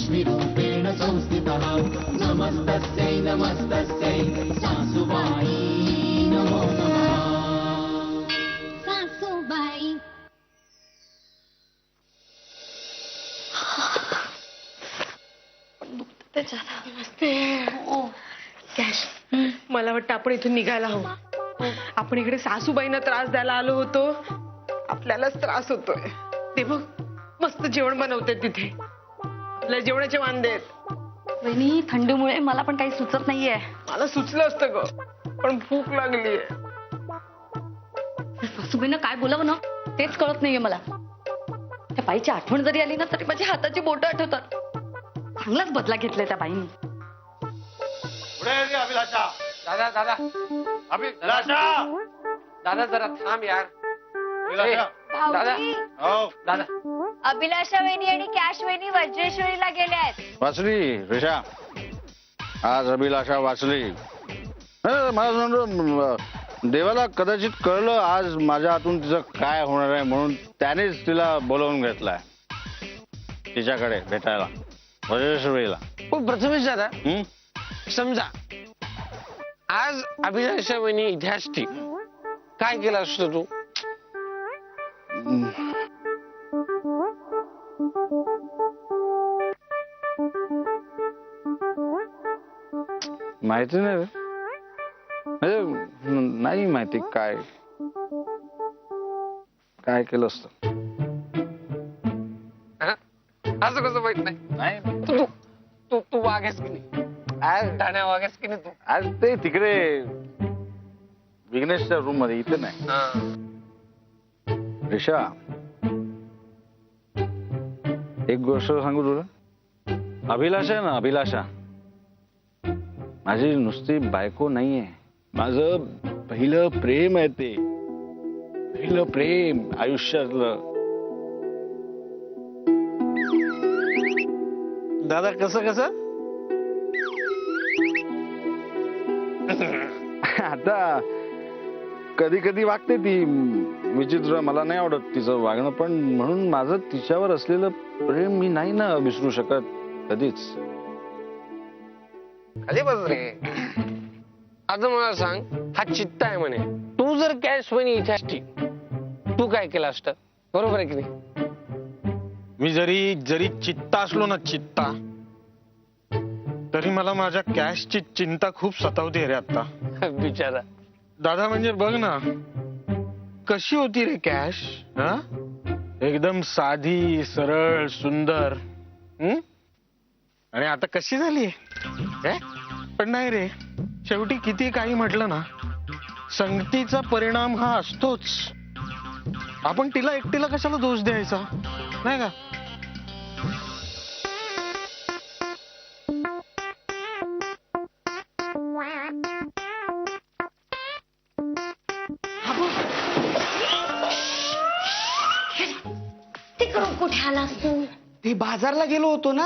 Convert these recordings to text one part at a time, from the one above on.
लक्ष्मीरूपेण संस्थितः नमस्तस्यै नमस्तस्यै सासुबाई नमो नमः सासुबाई। नमस्ते. कॅश, मला वाटतं आपण इथून निघायला हवं. आपण इकडे सासूबाईंना त्रास द्यायला आलो होतो, आपल्यालाच त्रास होतोय. ते बघ मस्त जेवण बनवते तिथे, आपल्या जेवणाचे वांदे आहेत. वहिनी थंडीमुळे मला पण काही सुचत नाहीये. मला सुचलं असतं ग, पण भूक लागलीये. सासूबाईंना काय बोलावं ना तेच कळत नाहीये मला. त्या बाईची आठवण जरी आली ना तरी माझ्या हाताची बोटं आठवतात. चांगलाच बदला घेतलाय त्या बाईंनी. अभिलाषा, दादा दादा अभिलाषा, दादा जरा थांब यार. अभिलाषा. दादा हो दादा, अभिलाषा वहिनी आणि कॅश वहिनी वज्रेश्वरीला गेल्या आहेत. वाचली रेषा, आज अभिलाषा वाचली. मला समजा देवाला कदाचित कळलं आज माझ्या हातून तिचं काय होणार आहे, म्हणून त्यानेच तिला बोलवून घेतलाय तिच्याकडे भेटायला, वज्रेश्वरीला. प्रथमेश दादा, हम्म? समजा आज अभिलाषा वहिनी इथे असती, काय केलं असतं तू? माहिती नाही रे. म्हणजे नाही माहिती काय काय केलं असतं. हा? असं कसं माहित नाही? तू तू तू तू वागेस की नाही? आज ठाण्या वागेस की नाही तू? आज ते तिकडे विघ्नेशच्या रूम मध्ये, इथे नाही. रेषा, एक गोष्ट सांगू तुला. अभिलाषा आहे ना, अभिलाषा माझी नुसती बायको नाहीये, माझं पहिलं प्रेम आहे. ते पहिलं प्रेम आयुष्यातलं. दादा कसं कसं? आता कधी कधी वागते ती विचित्र, मला नाही आवडत तिचं वागणं, पण म्हणून माझं तिच्यावर असलेलं प्रेम मी नाही ना विसरू शकत कधीच. खाली बस रे. आता मला सांग, हा चित्ता आहे म्हणे, तू जर कॅश वहिनी इथे असती तू काय केलं असतं? बरोबर आहे की नाही? मी जरी जरी चित्ता असलो ना, चित्ता, तरी मला माझ्या कॅशची चिंता खूप सतावते रे आता. बिचारा दादा, म्हणजे बघ ना कशी होती रे कॅश. हा, एकदम साधी सरळ सुंदर. आणि आता कशी झाली. पण नाही रे, शेवटी किती काही म्हटलं ना, संगतीचा परिणाम हा असतोच. आपण तिला एकटीला कशाला दोष द्यायचा, नाही का. कुठे आलास तू? ते बाजारला गेलो होतो ना,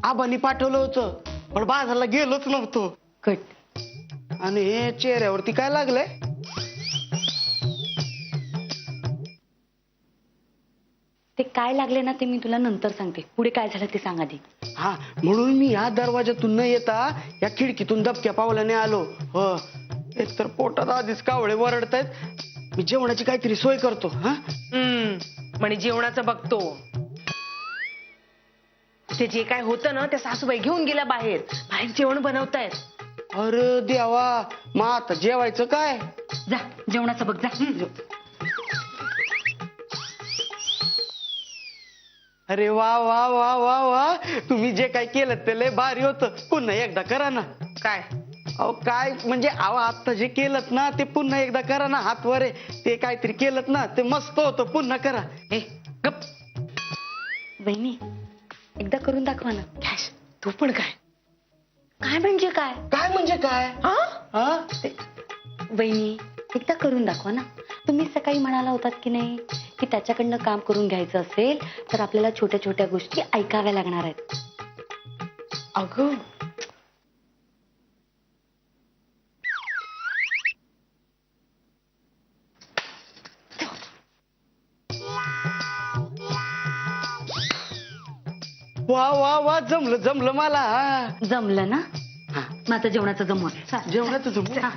आबांनी पाठवलं होतं, पण बाजारला गेलोच नव्हतो. कट. आणि हे चेहऱ्यावरती काय लागलंय? ते काय लागले ना ते मी तुला नंतर सांगते. पुढे काय झालं ते सांग आधी. हा, म्हणून मी या दरवाजातून न येता या खिडकीतून दबक्या पावलाने आलो. हो, एक तर पोटात आधीच कावळे वरडतायत. मी जेवणाची काहीतरी सोय करतो. हा, म्हणे जेवणाचं बघतो. ते जे काय होतं ना, त्या सासूबाई घेऊन गेल्या बाहेर. बाहेर जेवण बनवतायत. अरे देवा, मग आता जेवायचं काय? जा जेवणाचं बघ जा. अरे वा वा वा वा वा, तुम्ही जे काय केलं ते लय भारी होतं. पुन्हा एकदा करा ना. काय अहो काय म्हणजे, अहो आता जे केलं ना ते पुन्हा एकदा करा ना. हात वर आहे, ते काहीतरी केलं ना ते मस्त होतं, पुन्हा करा. ए गप. वहिनी एकदा करून दाखवा ना. कॅश, तू पण काय काय म्हणजे काय? काय म्हणजे काय? हा हा, वहिनी एकदा करून दाखवा ना. तुम्ही सकाळी म्हणाला होतात की नाही की त्याच्याकडनं काम करून घ्यायचं असेल तर आपल्याला छोट्या छोट्या गोष्टी ऐकाव्या लागणार आहेत. अगं वा वा वा जमलं जमलं मला हा. जमलं ना हा मग आता जेवणाचं जमवा चल. जेवणाचं जमलं हा.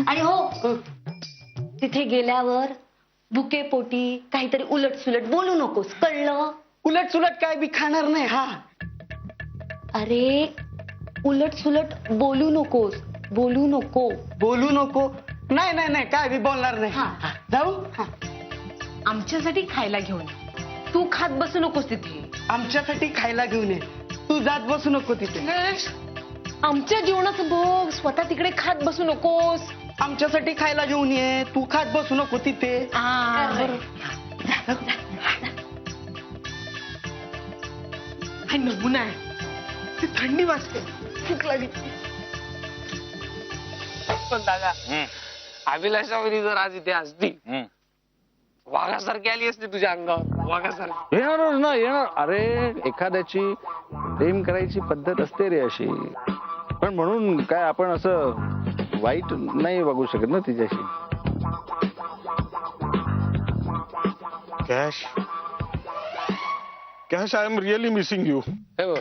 आणि हो तिथे गेल्यावर भुके पोटी काहीतरी उलट सुलट बोलू नकोस कळलं. उलट सुलट काय बी खाणार नाही हा. अरे उलट सुलट बोलू नकोस बोलू नको. बोलू नको. नाही नाही नाही काय बी बोलणार नाही. हा. हा, जाऊ हा. आमच्यासाठी खायला घेऊन ये. तू खात बसू नकोस तिथे. आमच्यासाठी खायला घेऊन ये. तू जात बसू नको तिथे. आमच्या जेवणाचं बघ स्वतः तिकडे खात बसू नकोस. आमच्यासाठी खायला घेऊन ये. तू खात बसू नको तिथे. हा नमुना आहे. ती थंडी वाजते भूक लागली. पण दादा अभिलाषा वहिनी जर आज इथे असती वाघासारखी आली असती तुझ्या अंगावर वाघासारखी. येणारच ना येणार. अरे एखाद्याची प्रेम करायची पद्धत असते रे अशी. पण म्हणून काय आपण असं वाईट नाही वागू शकत ना तिच्याशी. Cash cash I am really missing you. हे बघ,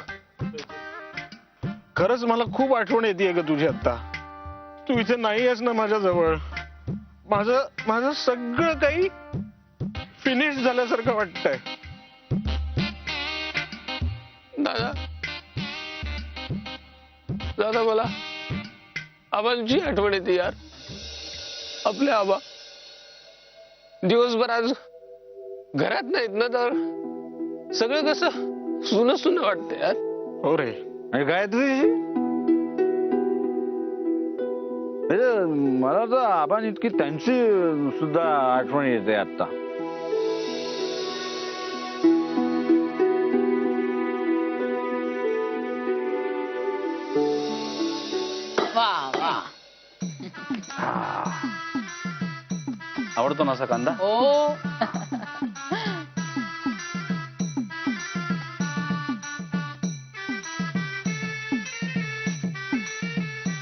खरंच मला खूप आठवण येते ग तुझी आता. तू इथे नाही आहेस ना माझ्या जवळ. माझं सगळं काही फिनिश झाल्यासारखं वाटतंय. दादा दादा मला आबांची आठवण येते यार. आपले आबा दिवसभर आज घरात नाहीत ना तर सगळं कसं सुन सुन वाटतं यार. हो रे. आणि गायत्री मला तर आपण इतकी त्यांची सुद्धा आठवण येते आता. आवडतो ना असा कांदा.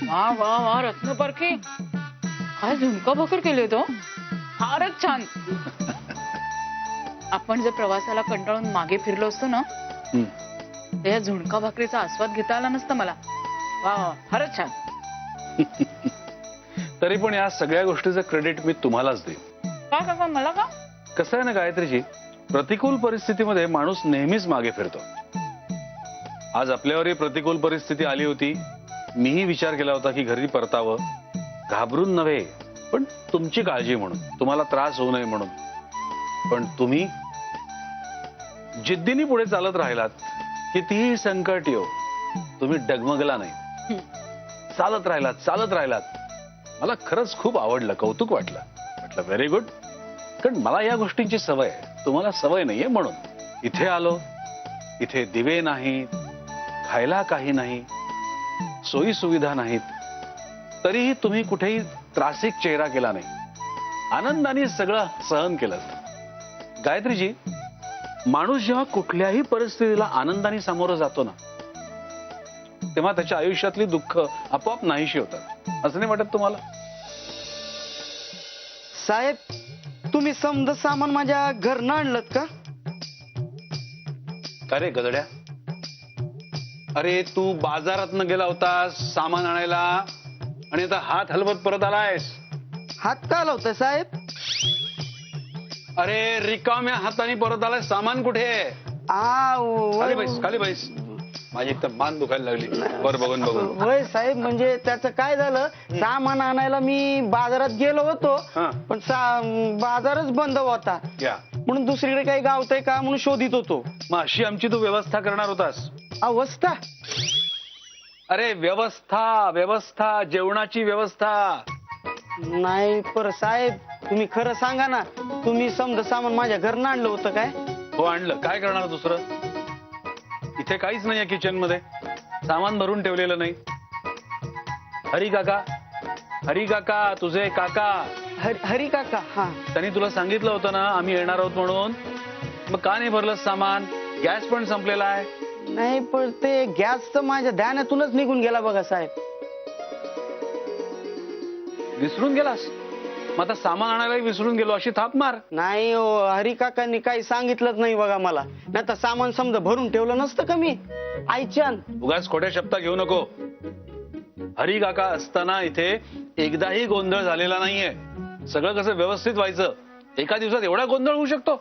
वा वा वा रत्न परखे काय झुणका भाकर केले तो फारच छान. आपण जर प्रवासाला कंटाळून मागे फिरलो असतो ना त्या झुणका भाकरीचा आस्वाद घेता आला नसता मला. वा वा फारच छान. तरी पण या सगळ्या गोष्टीचं क्रेडिट मी तुम्हालाच देईन. का काका मला का. कसं आहे ना गायत्रीजी, प्रतिकूल परिस्थितीमध्ये माणूस नेहमीच मागे फिरतो. आज आपल्यावरही प्रतिकूल परिस्थिती आली होती. मीही विचार केला होता की घरी परतावं, घाबरून नव्हे पण तुमची काळजी म्हणून, तुम्हाला त्रास होऊ नये म्हणून. पण तुम्ही जिद्दीने पुढे चालत राहिलात. कितीही संकट येऊ तुम्ही डगमगला नाही. चालत राहिलात. मला खरंच खूप आवडलं, कौतुक वाटलं. म्हटलं व्हेरी गुड. कारण मला या गोष्टींची सवय आहे, तुम्हाला सवय नाहीये. म्हणून इथे आलो. इथे दिवे नाहीत, खायला काही नाही, सोयी सुविधा नाहीत, तरीही तुम्ही कुठेही त्रासिक चेहरा केला नाही. आनंदाने सगळं सहन केलं. गायत्रीजी, माणूस जेव्हा कुठल्याही परिस्थितीला आनंदाने सामोरं जातो ना तेव्हा त्याच्या आयुष्यातली दुःख आपोआप नाहीशी होतात. असं नाही वाटत तुम्हाला? साहेब तुम्ही समजा सामान माझ्या घरनं आणलं का? अरे गदड्या, अरे तू बाजारातनं गेला होतास सामान आणायला आणि आता हात हलवत परत आलायस. हात का लावताय साहेब? अरे रिकाम्या हाताने परत आलाय. सामान कुठे? खाली बैस. माझी एक तर मान दुखायला लागली वर बघून. होय साहेब, म्हणजे त्याचं काय झालं, सामान आणायला मी बाजारात गेलो होतो पण बाजारच बंद होता. म्हणून दुसरीकडे काही गावतंय का म्हणून शोधित होतो. मग अशी आमची तू व्यवस्था करणार होतास? अवस्था? अरे व्यवस्था जेवणाची व्यवस्था नाही. पर साहेब तुम्ही खरं सांगा ना, तुम्ही समजा सामान माझ्या घरनं आणलं होतं काय? हो आणलं. काय करणार दुसरं? इथे काहीच नाही किचन मध्ये, सामान भरून ठेवलेलं नाही. हरी काका तुझे काका. हरी काका? हा. त्यांनी तुला सांगितलं होतं ना आम्ही येणार आहोत म्हणून. मग का नाही भरलं सामान? गॅस पण संपलेला आहे. नाही पण ते गॅस तर माझ्या ध्यानातूनच निघून गेला बघा साहेब. विसरून गेलास? मग आता सामान आणायलाही विसरून गेलो अशी थाप मार. नाही हो, हरी काकांनी काही सांगितलंच नाही बघा मला. नाही तर सामान समजा भरून ठेवलं नसतं का मी. आईच्यान उगाच खोट्या शब्द घेऊ नको. हरी काका असताना इथे एकदाही गोंधळ झालेला नाहीये. सगळं कसं व्यवस्थित व्हायचं. एका दिवसात एवढा गोंधळ होऊ शकतो.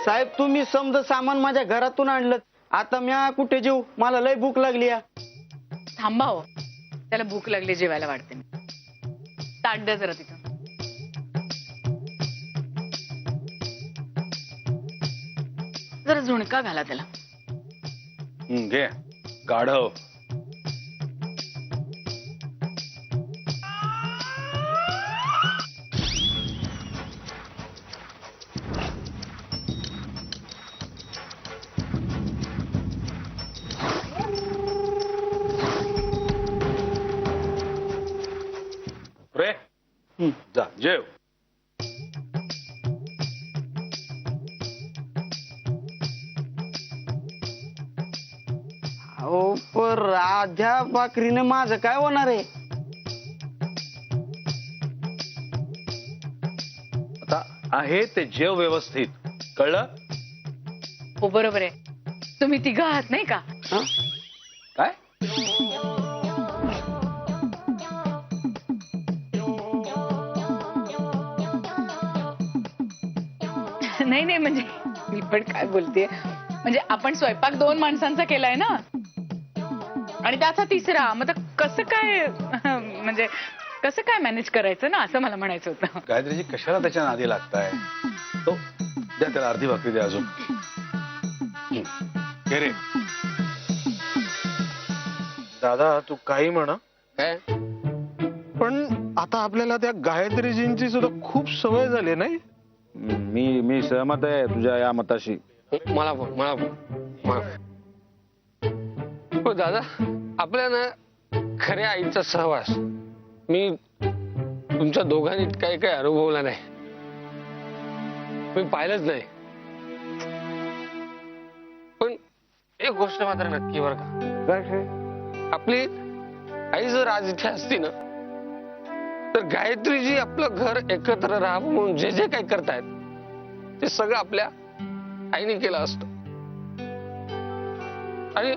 साहेब तुम्ही समजा सामान माझ्या घरातून आणलं. आता म्या कुठे जेऊ, मला लय भूक लागली. थांबा हो, त्याला भूक लागली, जेवायला वाढते मी. ताट द्या जरा तिथं. जरा झुणका घाला त्याला. घे गाढव. रे जा जेव. अहो पर आध्या भाकरीने माझं काय होणार आहे. आता आहे ते जेव व्यवस्थित, कळलं? हो बरोबर आहे. तुम्ही तिघं आहात नाही का? हं? काय? नाही नाही, म्हणजे मी पण काय बोलते, म्हणजे आपण स्वयंपाक 2 माणसांचा केलाय ना, आणि त्याचा तिसरा. मग कसं काय, म्हणजे कसं काय मॅनेज करायचं ना, असं मला म्हणायचं होतं. गायत्रीजी कशाला त्याच्या नादी लागताय. तो द्या त्याला अर्धी भाकरी द्या अजून. घे रे. दादा तू काही म्हणा, काय पण आता आपल्याला त्या गायत्रीजींची सुद्धा खूप सवय झाली नाही. मी सहमत आहे तुझ्या या मताशी. मला पण. हो दादा, आपल्या ना खऱ्या आईचा सहवास मी तुमच्या दोघांनी काही काही अनुभवला नाही. मी पाहिलंच नाही. पण एक गोष्ट मात्र नक्की बरं का, आपली आई जर आज इथे असती ना, तर गायत्रीजी आपलं घर एकत्र राहावं म्हणून जे जे काही करतायत ते सगळं आपल्या आईने केलं असतं. आणि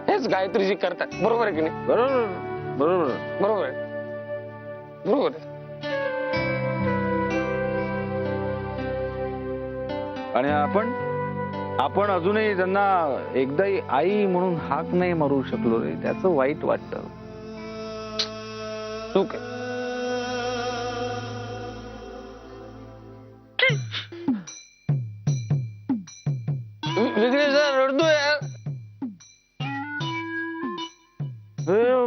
हेच गायत्रीजी करतात. बरोबर आहे की नाही? बरोबर बरोबर बरोबर आहे. बरोबर आहे. आणि आपण अजूनही त्यांना एकदाही आई म्हणून हाक नाही मारू शकलो रे. त्याचं वाईट वाटतं. चूक आहे. विघ्नेश जरा रडतोय यार.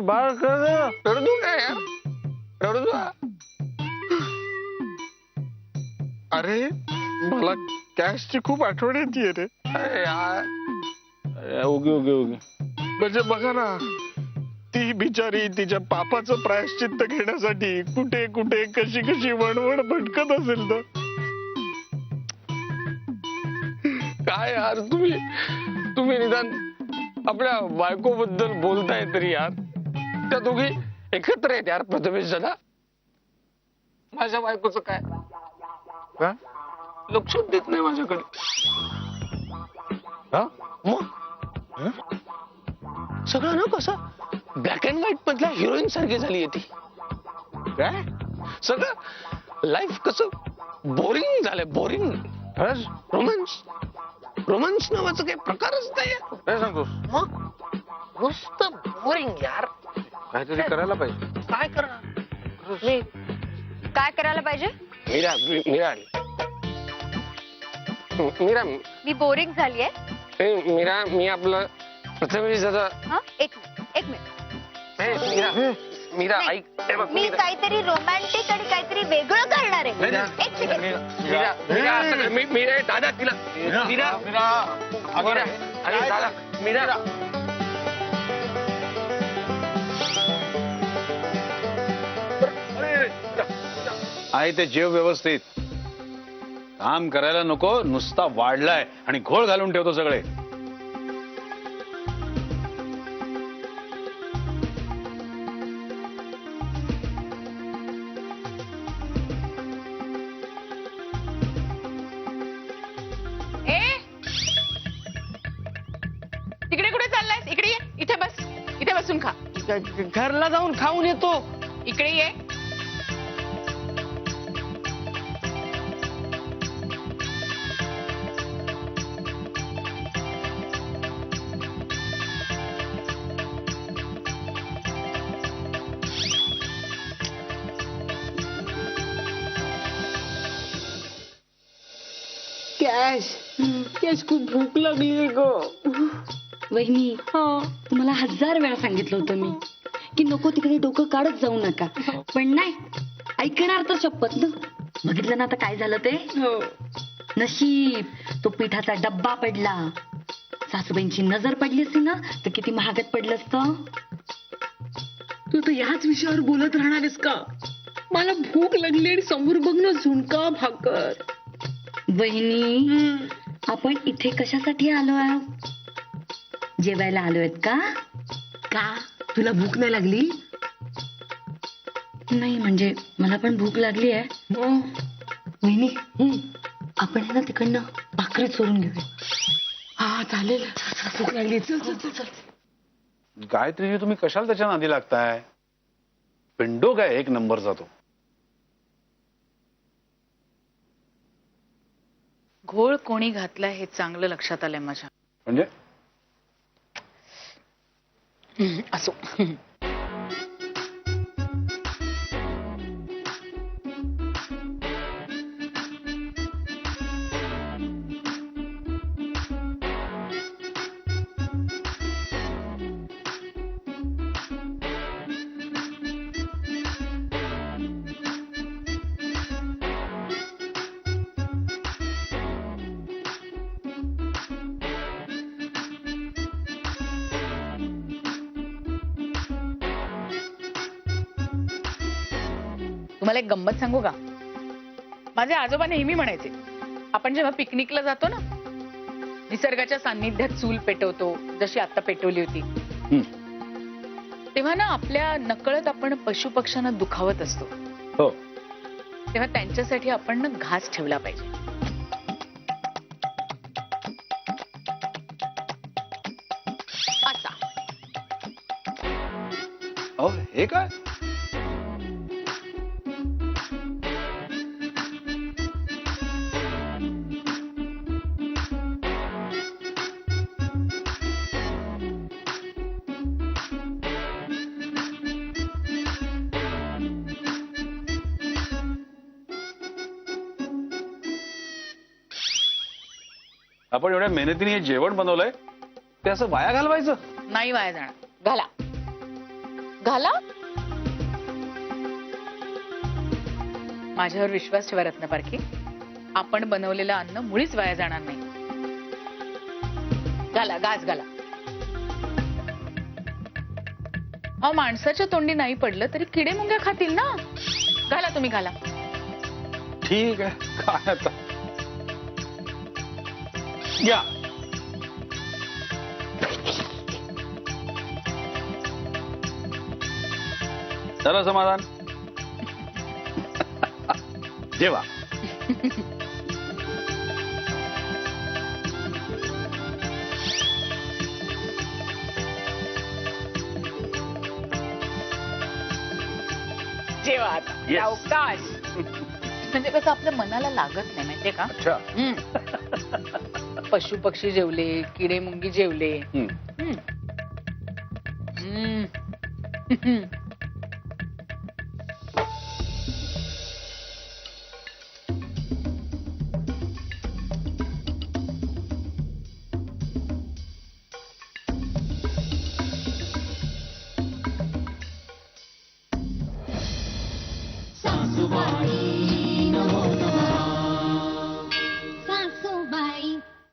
बाळ रडतो काय यार, रडतो. अरे मला कॅशची खूप आठवण येते रे. अरे यार, उगी म्हणजे बघा ना, ती बिचारी तिच्या पापाचं प्रायश्चित्त घेण्यासाठी कुठे कुठे कशी कशी वणवण भटकत असेल तर. काय यार, तुम्ही निदान आपल्या बायको बद्दल बोलताय तरी यार. त्या दोघी एकत्र आहेत यार. प्रथमेश दादा, माझ्या बायकोचं काय लक्ष देत नाही माझ्याकडे. मग सगळं ना कसं ब्लॅक अँड व्हाईट मधल्या हिरोईन सारखी झाली ती. काय सगळं लाईफ कसं बोरिंग झालंय. बोरिंग. रोमॅन्स नावाचं काही प्रकारच नाही. काय सांगतोस? मग नुसतं बोरिंग यार. काहीतरी करायला पाहिजे. काय करणार मी काय करायला पाहिजे? मीरा मी बोरिंग झालीये. मीरा, मी आपलं प्रथमेश दादा. एक मिनिट. मीरा नाही. ऐक. हे बघ, मी मीरा. काहीतरी रोमॅन्टिक आणि काहीतरी वेगळं करणार आहे. एक सेकंड. मीरा असं कर. मीरा दादा तिला. मीरा अरे दादा, मीरा. आहे ते जेव व्यवस्थित. काम करायला नको, नुसता वाढलाय आणि घोळ घालून ठेवतो सगळे. बसून खा. घरला जाऊन खाऊन येतो. इकडे ये. कॅश खूप भूक लागली ग. वहिनी तुम्हाला 1000 वेळा सांगितलं होतं मी की नको तिकडे डोकं काढत जाऊ नका, पण नाही ऐकणार तर शपथ ना. बघितलं ना आता काय झालं ते. नशीब तो पिठाचा डब्बा पडला. सासूबाईंची नजर पडली असती ना तर किती महागात पडलं असतं. तू तर ह्याच विषयावर बोलत राहणारेस का? मला भूक लागली आणि समोर बघ ना झुणका भाकर. वहिनी आपण इथे कशासाठी आलो आहोत? जेवायला आलोय का? का तुला भूक नाही लागली? नाही म्हणजे मला पण भूक लागली आहे. वहिनी आपण आहे ना तिकडनं भाकरी चोरून घेऊया. हा चालेल. भूक लागली. चल चल चल चल. गायत्रीजी तुम्ही कशाला त्याच्या नादी लागताय? पिंडो काय 1 नंबरचा तो. घोळ कोणी घातलाय हे चांगलं लक्षात आलंय माझ्या. म्हणजे असो. तुम्हाला एक गंमत सांगू का? माझे आजोबा नेहमी म्हणायचे आपण जेव्हा पिकनिकला जातो ना निसर्गाच्या सान्निध्यात चूल पेटवतो जशी आता पेटवली होती तेव्हा ना आपल्या नकळत आपण पशु पक्ष्यांना दुखावत असतो. हो. तेव्हा त्यांच्यासाठी आपण ना घास ठेवला पाहिजे. असा. अहो हे काय? आपण एवढ्या मेहनतीने हे जेवण बनवलंय ते असं वाया घालवायचं नाही. वाया जाणार. घाला घाला. माझ्यावर विश्वास ठेवा रत्नपारखी. आपण बनवलेलं अन्न मुळीच वाया जाणार नाही. घाला घास घाला. अहो माणसाच्या तोंडी नाही पडलं तरी किडे मुंग्या खातील ना. घाला तुम्ही घाला. ठीक आहे. काय आता या. झालं समाधान? जेवा. जेवा आता. Yes. अवकाश. म्हणजे कसं आपल्या मनाला लागत नाही माहितीये का? अच्छा. पशु पक्षी जेवले, किडे मुंगी जेवले. सासूबाई